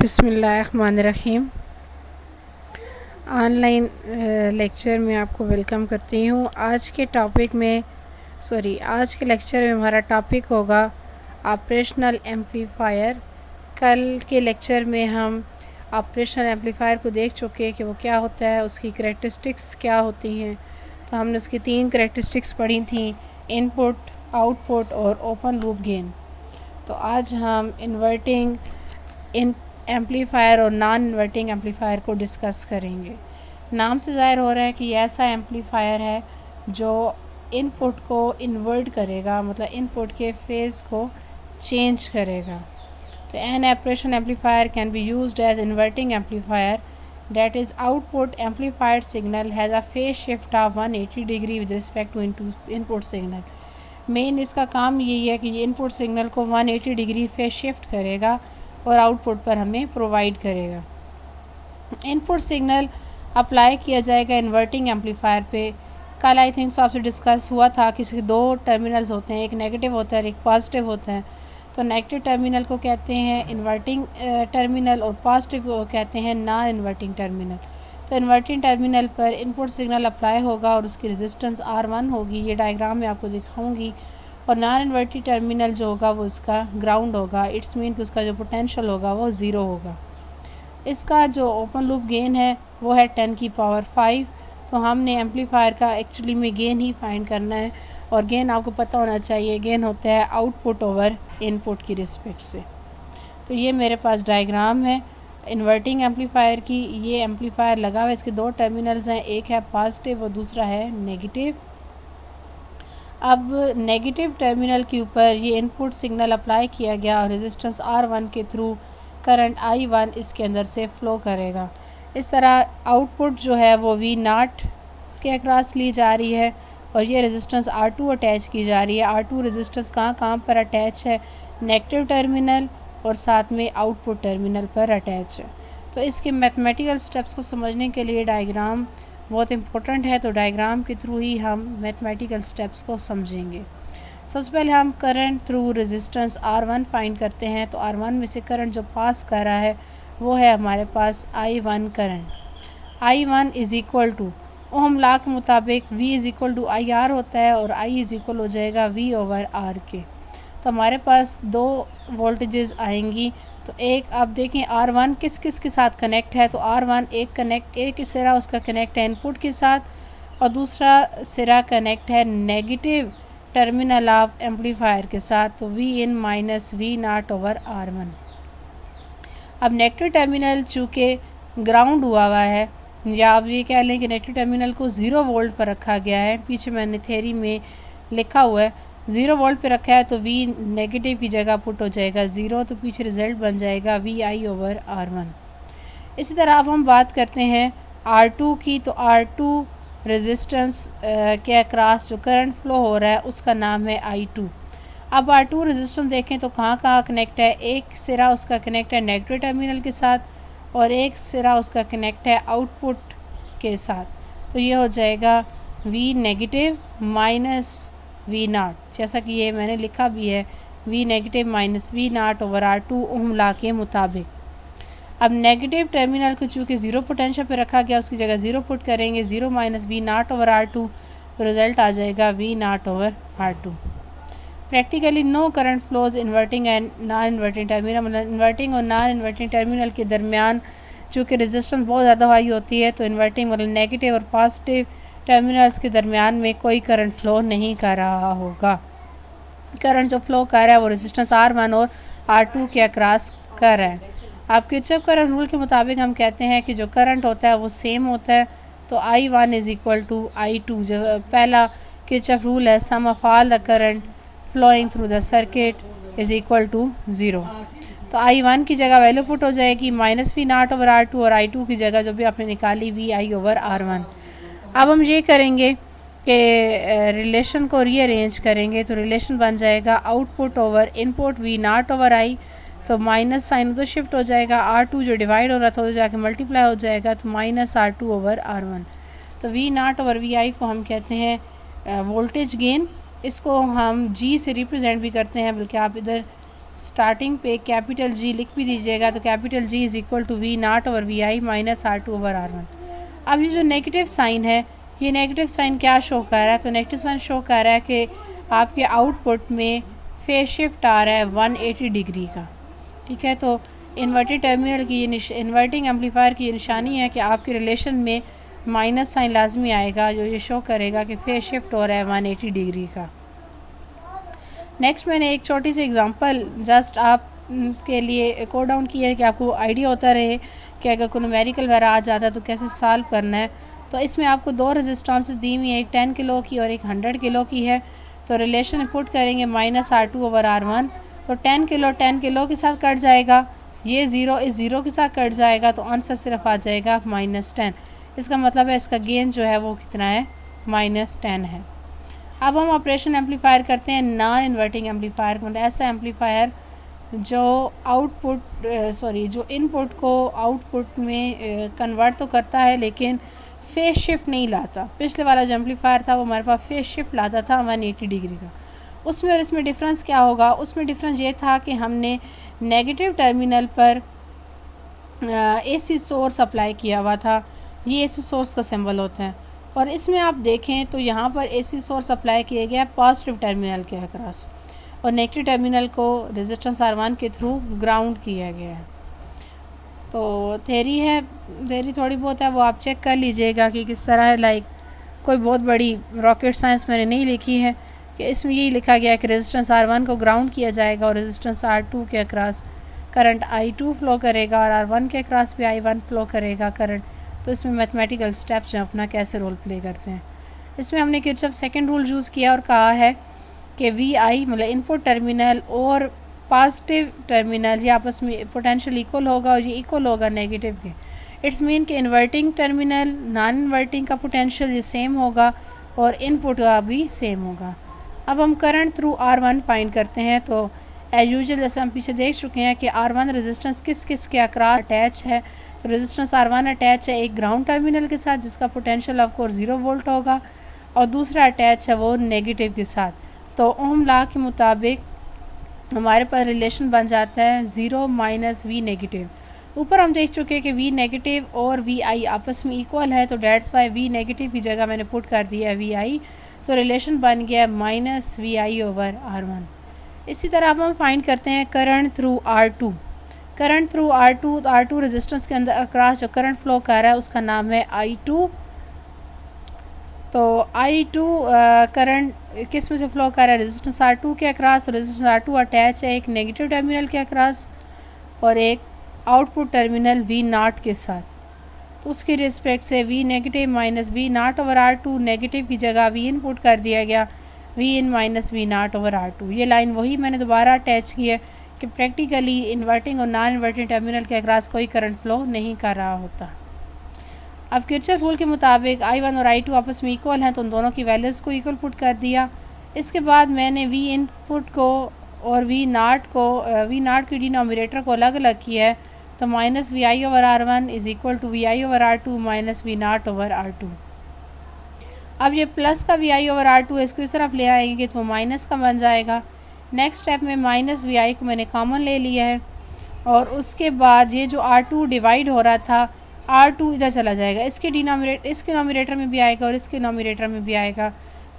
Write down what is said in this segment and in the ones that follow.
बिस्मिल्लाहिर्रहमानिर्रहीम। Online lecture में आपको वेलकम करती हूँ। आज के लेक्चर में हमारा टॉपिक होगा ऑपरेशनल एम्पलीफायर। कल के लेक्चर में हम ऑपरेशनल एम्पलीफायर को देख चुके हैं कि वो क्या होता है, उसकी करैक्टरिस्टिक्स क्या होती हैं। तो हमने उसकी 3 करैक्टरिस्टिक्स पढ़ी थी, इनपुट, आउटपुट और ओपन लूप गेन। तो आज हम इन्वर्टिंग एम्पलीफायर और नॉन इन्वर्टिंग एम्पलीफायर को डिस्कस करेंगे। नाम से ज़ाहिर हो रहा है कि ये ऐसा एम्पलीफायर है जो इनपुट को इन्वर्ट करेगा, मतलब इनपुट के फेज़ को चेंज करेगा। तो an operation amplifier can be used as inverting amplifier, that is output amplified signal has a phase shift of 180 degree with respect to input signal. Main इसका काम यही है कि ये इनपुट सिग्नल को 180 डिग्री फेज शिफ्ट करेगा और output पर हमें प्रोवाइड करेगा। इनपुट सिग्नल अप्लाई किया जाएगा इन्वर्टिंग एम्पलीफायर पे। कल आई थिंक आपसे डिस्कस हुआ था कि इसके 2 टर्मिनल्स होते हैं, एक नेगेटिव होता है और एक पॉजिटिव होता है। तो नेगेटिव टर्मिनल को कहते हैं इन्वर्टिंग टर्मिनल और पॉजिटिव को कहते हैं नॉन इन्वर्टिंग टर्मिनल। तो इन्वर्टिंग टर्मिनल पर इनपुट सिग्नल अप्लाई होगा और उसकी रेजिस्टेंस R1 होगी, ये डायग्राम में आपको दिखाऊंगी। और नॉन इन्वर्टिंग टर्मिनल जो होगा वो इसका ग्राउंड होगा, इट्स मीन कि उसका जो पोटेंशियल होगा वो 0 होगा। इसका जो ओपन लूप गेन है वो है 10 की पावर 5। तो हमने एम्पलीफायर का एक्चुअली में गेन ही फाइंड करना है और गेन आपको पता होना चाहिए, गेन होता है आउटपुट ओवर इनपुट की रिस्पेक्ट से। तो ये मेरे पास डायग्राम है इन्वर्टिंग एम्पलीफायर की। ये एम्पलीफायर लगा हुआ है, इसके 2 टर्मिनल्स हैं, एक है पॉजिटिव और दूसरा है नेगेटिव। अब नेगेटिव टर्मिनल के ऊपर ये इनपुट सिग्नल अप्लाई किया गया और रेजिस्टेंस R1 के थ्रू करंट I1 इसके अंदर से फ़्लो करेगा। इस तरह आउटपुट जो है वो V0 के अक्रॉस ली जा रही है और ये रेजिस्टेंस R2 अटैच की जा रही है। R2 रेजिस्टेंस कहाँ पर अटैच है, नेगेटिव टर्मिनल और साथ में आउटपुट टर्मिनल पर अटैच है। तो इसके मैथमेटिकल स्टेप्स को समझने के लिए डायग्राम बहुत इम्पोर्टेंट है, तो डायग्राम के थ्रू ही हम मैथमेटिकल स्टेप्स को समझेंगे। सबसे पहले हम current through resistance R1 find करते हैं। तो R1 में से करंट जो पास कर रहा है वो है हमारे पास I1 current. I1 is equal to ohm law के मुताबिक V is equal to IR होता है और I इज़ इक्वल हो जाएगा V ओवर R के। तो हमारे पास 2 वोल्टेजेस आएंगी। तो एक आप देखें R1 किस किस के साथ कनेक्ट है। तो R1 एक सिरा उसका कनेक्ट है इनपुट के साथ और दूसरा सिरा कनेक्ट है नेगेटिव टर्मिनल ऑफ एम्पलीफायर के साथ। तो Vin minus V0 over R1। अब नेगेटिव टर्मिनल चूँकि ग्राउंड हुआ है, या आप ये कह लें कि नेगेटिव टर्मिनल को 0 वोल्ट पर रखा गया है, पीछे मैंने थ्योरी में लिखा हुआ है 0 वोल्ट पे रखा है, तो V नेगेटिव की जगह पुट हो जाएगा 0, तो पीछे रिज़ल्ट बन जाएगा VI ओवर R1। इसी तरह अब हम बात करते हैं R2 की। तो R2 रेजिस्टेंस के अक्रॉस जो करंट फ्लो हो रहा है उसका नाम है I2। अब R2 रेजिस्टेंस देखें तो कहाँ कहाँ कनेक्ट है। एक सिरा उसका कनेक्ट है नेगेटिव टर्मिनल के साथ और एक सिरा उसका कनेक्ट है आउटपुट के साथ। तो ये हो जाएगा V नेगेटिव माइनस V0, जैसा कि ये मैंने लिखा भी है V negative minus V0 over R2 ओम लॉ के मुताबिक। अब नेगेटिव टर्मिनल को चूँकि 0 पोटेंशियल पे रखा गया, उसकी जगह 0 पुट करेंगे, 0 माइनस V0 ओवर R2, तो रिज़ल्ट आ जाएगा V0 over R2। Practically no current flows inverting and non inverting terminal, मतलब इन्वर्टिंग और नॉन इन्वर्टिंग टर्मिनल के दरमियान चूँकि रेजिस्टेंस बहुत ज़्यादा हाई होती है, तो इन्वर्टिंग मतलब नेगेटिव और पॉजिटिव टर्मिनल्स के दरमियान में कोई करंट फ़्लो नहीं कर रहा होगा। करंट जो फ़्लो कर रहा है वो रेजिस्टेंस R1 और R2 के अक्रॉस कर रहा है। आप किरचॉफ करंट रूल के मुताबिक हम कहते हैं कि जो करंट होता है वो सेम होता है। तो I1 is equal to I2, जो पहला किरचॉफ रूल है, sum of all the current flowing through the circuit is equal to 0। तो I1 की जगह वैल्यू पुट हो जाएगी माइनस V0 ओवर R2 और I2 की जगह जो भी आपने निकाली VI ओवर R1। अब हम ये करेंगे कि रिलेशन को रीअरेंज करेंगे। तो रिलेशन बन जाएगा output over input V0 over I, तो माइनस साइन उधर शिफ्ट हो जाएगा, R2 जो डिवाइड हो रहा था उधर जाके मल्टीप्लाई हो जाएगा, तो माइनस R2 ओवर R1। तो V0 ओवर VI को हम कहते हैं वोल्टेज गेन। इसको हम G से रिप्रेजेंट भी करते हैं, बल्कि आप इधर स्टार्टिंग पे कैपिटल जी लिख भी दीजिएगा, तो capital G is equal to V naught over V I minus R2 over R1। अब ये जो नेगेटिव साइन है, ये नेगेटिव साइन क्या शो कर रहा है? तो नेगेटिव साइन शो कर रहा है कि आपके आउटपुट में फेज शिफ्ट आ रहा है 180 डिग्री का। ठीक है, तो इन्वर्टेड टर्मिनल की इन्वर्टिंग एम्पलीफायर की ये निशानी है कि आपके रिलेशन में माइनस साइन लाजमी आएगा, जो ये शो करेगा कि फेज शिफ्ट हो रहा है 180 डिग्री का। नेक्स्ट मैंने एक छोटी सी एग्जांपल जस्ट आप के लिए कोड डाउन किया है कि आपको आइडिया होता रहे कि अगर कोई न्यूमेरिकल वगैरह आ जाता है तो कैसे सॉल्व करना है। तो इसमें आपको दो रेजिस्टेंस दी हुई है, एक 10 किलो की और एक 100 किलो की है। तो रिलेशन पुट करेंगे माइनस R2 ओवर R1, तो 10 किलो के साथ कट जाएगा, ये ज़ीरो इस ज़ीरो के साथ कट जाएगा, तो आंसर सिर्फ आ जाएगा -10। इसका मतलब है इसका गेन जो है वो कितना है, -10 है। अब हम ऑपरेशन एम्पलीफायर करते हैं नॉन इन्वर्टिंग एम्पलीफायर, मतलब ऐसा एम्पलीफायर जो जो इनपुट को आउटपुट में कन्वर्ट तो करता है लेकिन फेस शिफ्ट नहीं लाता। पिछले वाला जो एम्पलीफायर था वो हमारे पास फेस शिफ्ट लाता था 180 डिग्री का। उसमें और इसमें डिफरेंस क्या होगा? उसमें डिफरेंस ये था कि हमने नेगेटिव टर्मिनल पर AC सोर्स अप्लाई किया हुआ था, ये AC सोर्स का सिंबल होता है। और इसमें आप देखें तो यहाँ पर AC सोर्स अप्लाई किया गया पॉजिटिव टर्मिनल के अक्रॉस और नेगेटिव टर्मिनल को रेजिस्टेंस R1 के थ्रू ग्राउंड किया गया है। तो थेरी थोड़ी बहुत है, वो आप चेक कर लीजिएगा कि किस तरह है। लाइक कोई बहुत बड़ी रॉकेट साइंस मैंने नहीं लिखी है, कि इसमें यही लिखा गया है कि रेजिस्टेंस R1 को ग्राउंड किया जाएगा और रेजिस्टेंस R2 के अक्रॉस करंट I2 फ्लो करेगा और R1 के अक्रॉस भी I1 फ्लो करेगा करंट। तो इसमें मैथमेटिकल स्टेप्स जो अपना कैसे रोल प्ले करते हैं। इसमें हमने किरचॉफ सेकंड रूल यूज़ किया और कहा है कि VI मतलब इनपुट टर्मिनल और पॉजिटिव टर्मिनल ये आपस में पोटेंशियल इक्वल होगा और ये इक्वल होगा नेगेटिव के। इट्स मीन कि इन्वर्टिंग टर्मिनल नॉन इन्वर्टिंग का पोटेंशियल ये सेम होगा और इनपुट का भी सेम होगा। अब हम करंट थ्रू R1 फाइंड करते हैं। तो एज यूजुअल जैसे हम पीछे देख चुके हैं कि R1 रेजिस्टेंस किस किस के अक्रॉस अटैच है। तो रेजिस्टेंस R1 अटैच है एक ग्राउंड टर्मिनल के साथ जिसका पोटेंशियल ऑफ कोर्स 0 वोल्ट होगा और दूसरा अटैच है वो नेगेटिव के साथ। तो ओम लॉ के मुताबिक हमारे पास रिलेशन बन जाता है 0 माइनस V नेगेटिव। ऊपर हम देख चुके हैं कि V नेगेटिव और VI आपस में इक्वल है, तो डेट्स वाई V नेगेटिव की जगह मैंने पुट कर दिया है VI, तो रिलेशन बन गया माइनस VI ओवर R1। इसी तरह अब हम फाइंड करते हैं current through R2। Current through R2, तो R2 रेजिस्टेंस के अंदर अक्रॉस जो करंट फ्लो कर रहा है उसका नाम है I2। तो I2 करंट किस में से फ्लो कर रहा है? रेजिस्टेंस R2 के अक्रॉस। रेजिस्टेंस R2 अटैच है एक नेगेटिव टर्मिनल के अक्रॉस और एक आउटपुट टर्मिनल V नॉट के साथ। तो उसके रिस्पेक्ट से V negative minus V naught over R2, negative की जगह V इन पुट कर दिया गया, V इन minus V naught over R2। ये लाइन वही मैंने दोबारा अटैच की है कि प्रैक्टिकली इन्वर्टिंग और नॉन इन्वर्टिंग टर्मिनल के अक्रॉस कोई करंट फ्लो नहीं कर रहा होता। अब किरचॉफ रूल के मुताबिक I1 और I2 आपस में इक्वल हैं, तो उन दोनों की वैल्यूज़ को इक्वल पुट कर दिया। इसके बाद मैंने V इनपुट को और V नॉट की डिनोमिनेटर को अलग अलग किया है, तो माइनस VI ओवर R1 is equal to VI over R2 minus V naught over R2। अब ये प्लस का VI ओवर R2 इसको इस तरफ ले आएंगे तो माइनस का बन जाएगा। नेक्स्ट स्टेप में माइनस VI को मैंने कॉमन ले लिया है और उसके बाद ये जो R2 डिवाइड हो रहा था R2 इधर चला जाएगा, इसके नोमिनेटर में भी आएगा और इसके नोमिनेटर में भी आएगा।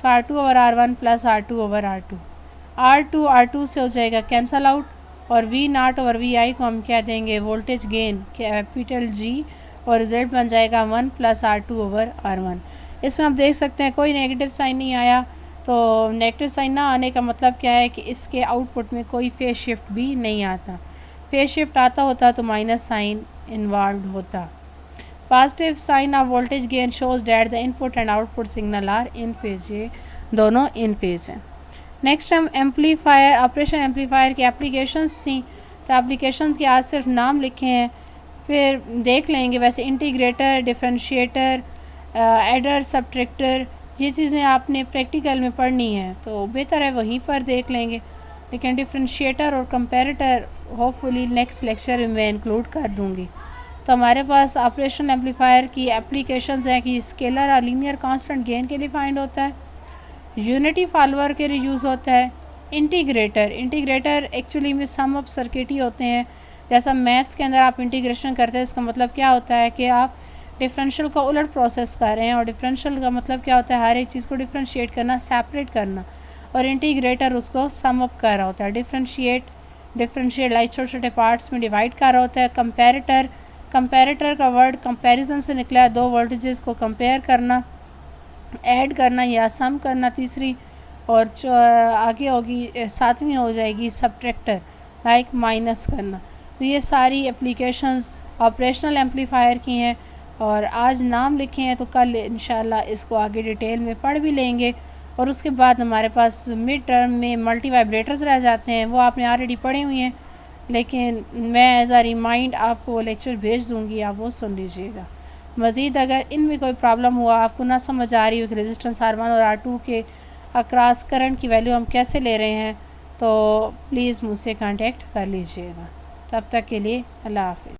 तो R2 over R1 plus R2 over R2, R2 से हो जाएगा कैंसल आउट और V नॉट ओवर VI को हम क्या देंगे? वोल्टेज गेन कैपिटल G और रिजल्ट बन जाएगा 1 प्लस R2 ओवर R1। इसमें आप देख सकते हैं कोई नेगेटिव साइन नहीं आया। तो नेगेटिव साइन ना आने का मतलब क्या है कि इसके आउटपुट में कोई फेज शिफ्ट भी नहीं आता। फेज शिफ्ट आता होता तो माइनस साइन इन्वॉल्व होता। Positive sign of voltage gain shows that the input and output signal are in phase, ये दोनों इन फेज हैं। नेक्स्ट हम एम्पलीफायर ऑपरेशन एम्पलीफायर की एप्लीकेशंस थी, तो एप्लीकेशंस के आज सिर्फ नाम लिखे हैं, फिर देख लेंगे। वैसे इंटीग्रेटर, डिफरेंशिएटर, एडर, सब्ट्रैक्टर, ये चीज़ें आपने प्रैक्टिकल में पढ़नी है तो बेहतर है वहीं पर देख लेंगे। लेकिन डिफरेंशिएटर और कंपैरेटर होपफुली नेक्स्ट लेक्चर में मैं इंक्लूड कर दूँगी। तो हमारे पास ऑपरेशन एम्पलीफायर की एप्लीकेशंस हैं कि स्केलर और लीनियर कांस्टेंट गेन के लिए फाइंड होता है, यूनिटी फॉलोअर के लिए यूज़ होता है, इंटीग्रेटर एक्चुअली में सम ऑफ सर्किट ही होते हैं। जैसा मैथ्स के अंदर आप इंटीग्रेशन करते हैं, इसका मतलब क्या होता है कि आप डिफरेंशियल का उलट प्रोसेस कर रहे हैं, और डिफरेंशियल का मतलब क्या होता है, हर एक चीज़ को डिफ्रेंशिएट करना, सेपरेट करना, और इंटीग्रेटर उसको सम अप कर रहा होता है। डिफरेंशिएट लाइक छोटे छोटे पार्ट्स में डिवाइड कर रहा होता है। कंपेरेटर का वर्ड कंपैरिजन से निकला है, दो वोल्टेजेस को कंपेयर करना, ऐड करना या सम करना तीसरी, और आगे होगी सातवीं हो जाएगी सब्ट्रैक्टर, लाइक माइनस करना। तो ये सारी एप्लीकेशंस ऑपरेशनल एम्पलीफायर की हैं, और आज नाम लिखे हैं तो कल इंशाल्लाह इसको आगे डिटेल में पढ़ भी लेंगे। और उसके बाद हमारे पास मिड टर्म में मल्टी वाइब्रेटर्स रह जाते हैं, वो आपने ऑलरेडी पढ़े हुए हैं, लेकिन मैं एज आ रिमाइंड आपको वो लेक्चर भेज दूँगी, आप वो सुन लीजिएगा। मज़ीद अगर इनमें कोई प्रॉब्लम हुआ, आपको ना समझ आ रही हो कि रेजिस्टेंस R1 और R2 के अक्रॉस करंट की वैल्यू हम कैसे ले रहे हैं, तो प्लीज़ मुझसे कांटेक्ट कर लीजिएगा। तब तक के लिए अल्लाह हाफ़िज़।